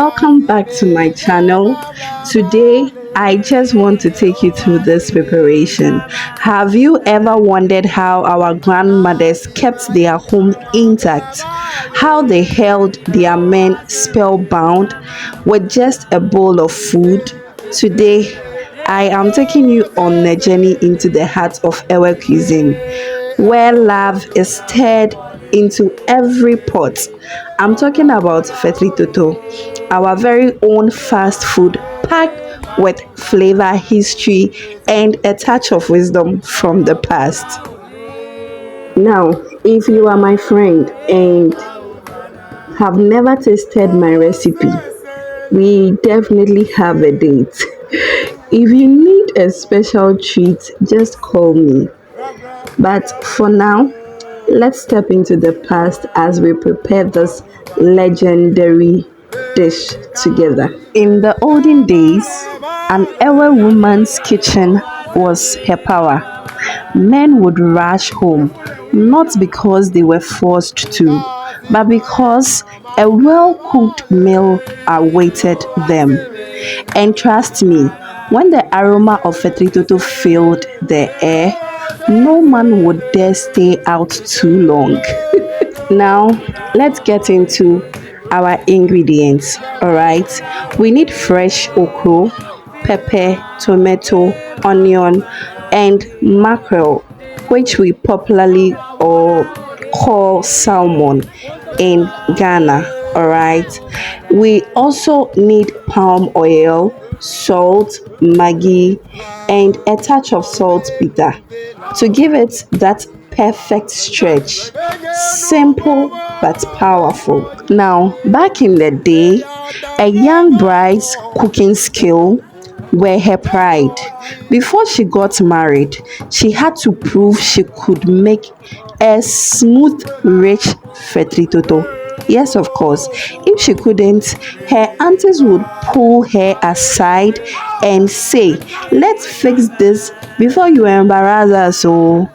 Welcome back to my channel. Today, I just want to take you through this preparation. Have you ever wondered how our grandmothers kept their home intact? How they held their men spellbound with just a bowl of food? Today, I am taking you on a journey into the heart of our cuisine, where love is stirred into every pot. I'm talking about Fetri Toto, our very own fast food packed with flavor, history, and a touch of wisdom from the past. Now, if you are my friend and have never tasted my recipe, we definitely have a date. If you need a special treat, just call me. But for now, let's step into the past as we prepare this legendary dish together. In the olden days, an Ewe woman's kitchen was her power. Men would rush home, not because they were forced to, but because a well cooked meal awaited them. And trust me, when the aroma of Toto filled the air, no man would dare stay out too long. Now, let's get into our ingredients. All right, we need fresh okro, pepper, tomato, onion, and mackerel, which we popularly or call salmon in Ghana. All right, we also need palm oil, salt, maggi, and a touch of saltpeter to give it that perfect stretch. Simple but powerful. Now, back in the day, a young bride's cooking skill were her pride. Before she got married, she had to prove she could make a smooth, rich Fetri Toto. Yes, of course. If she couldn't, her aunties would pull her aside and say, "Let's fix this before you embarrass us." Oh,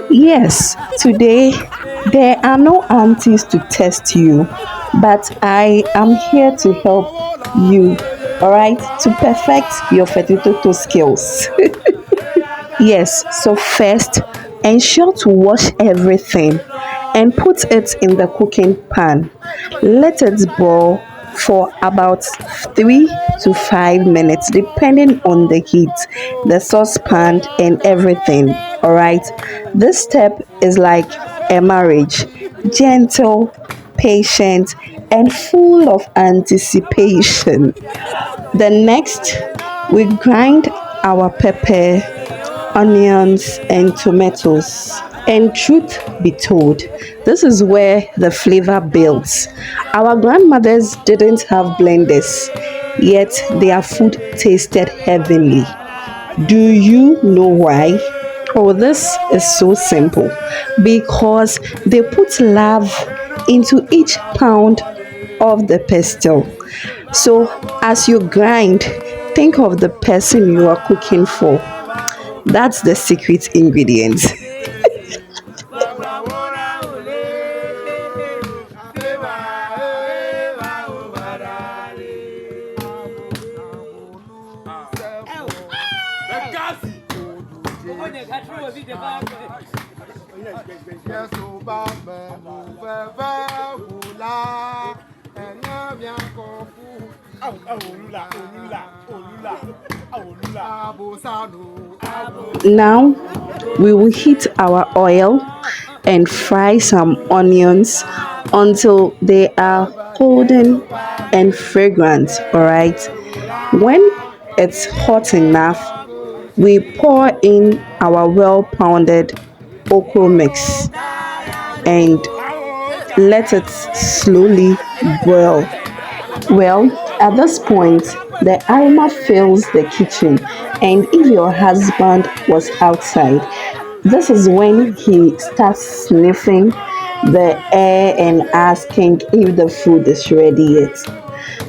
yes, today there are no aunties to test you, but I am here to help you, all right, to perfect your fettuccine skills. Yes, so first, ensure to wash everything and put it in the cooking pan. Let it boil for about 3 to 5 minutes, depending on the heat, the saucepan, and everything. All right, this step is like a marriage, gentle, patient, and full of anticipation. The next, we grind our pepper, onions, and tomatoes. And truth be told, this is where the flavor builds. Our grandmothers didn't have blenders, yet their food tasted heavenly. Do you know why? Oh, this is so simple. Because they put love into each pound of the pestle. So, as you grind, think of the person you are cooking for. That's the secret ingredient. Now we will heat our oil and fry some onions until they are golden and fragrant. All right. When it's hot enough, we pour in our well pounded okra mix and let it slowly boil. Well, at this point, the aroma fills the kitchen, and if your husband was outside, this is when he starts sniffing the air and asking if the food is ready yet.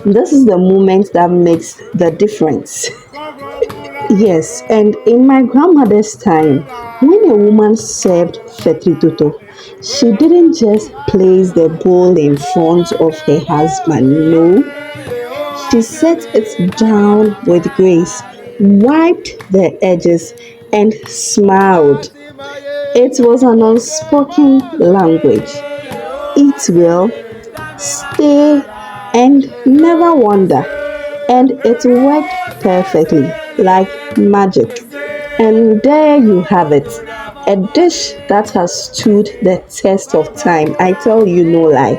This is the moment that makes the difference. Yes, and in my grandmother's time, when a woman served Fetri Toto, she didn't just place the bowl in front of her husband. No, she set it down with grace, wiped the edges, and smiled. It was an unspoken language. Eat well, stay, and never wonder. And it worked perfectly, like magic. And there you have it. A dish that has stood the test of time. I tell you no lie.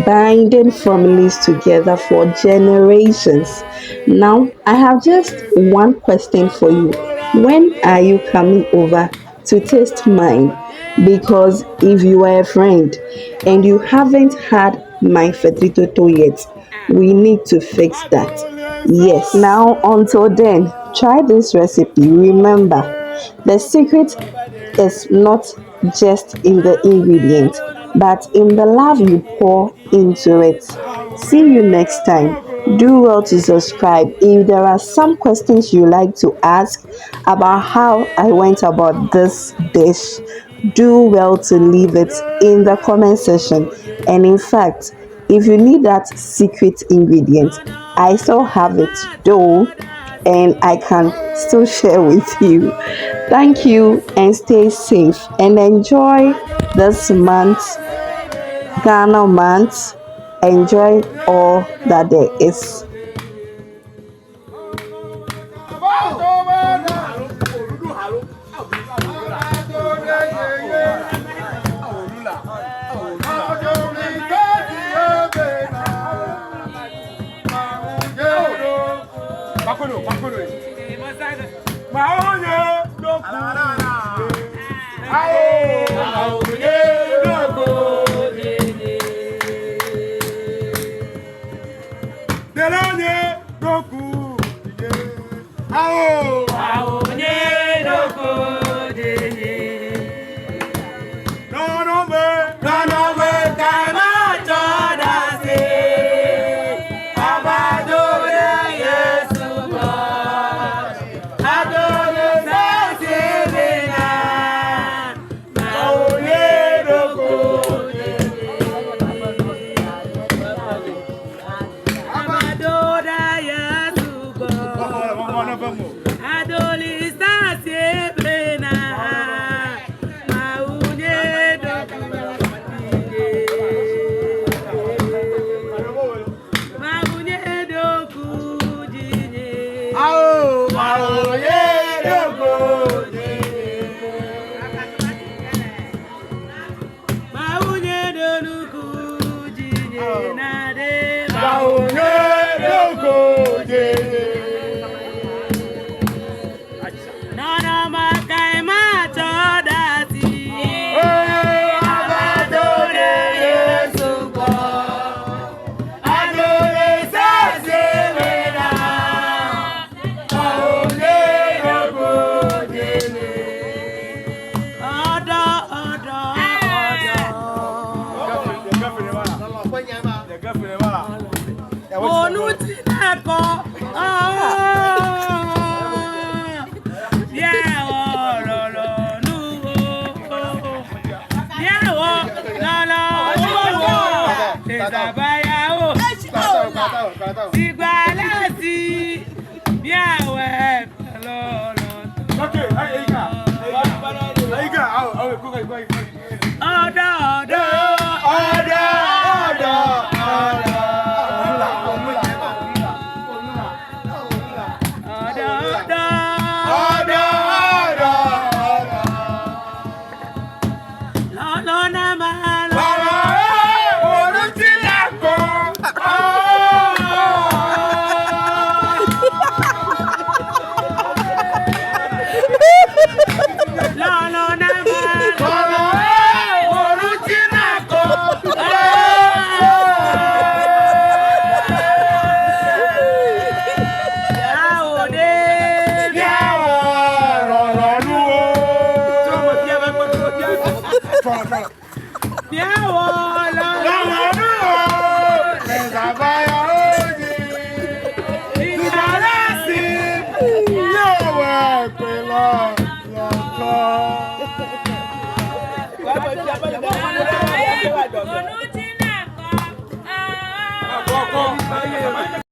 Binding families together for generations. Now, I have just one question for you. When are you coming over to taste mine? Because if you are a friend and you haven't had my Fetritoto yet, we need to fix that. Yes. Now, until then, try this recipe. Remember, the secret is not just in the ingredient, but in the love you pour into it. See you next time. Do well to subscribe. If there are some questions you like to ask about how I went about this dish, do well to leave it in the comment section. And in fact, if you need that secret ingredient, I still have it though, and I can still share with you. Thank you and stay safe and enjoy this month, Ghana month. Enjoy all that there is.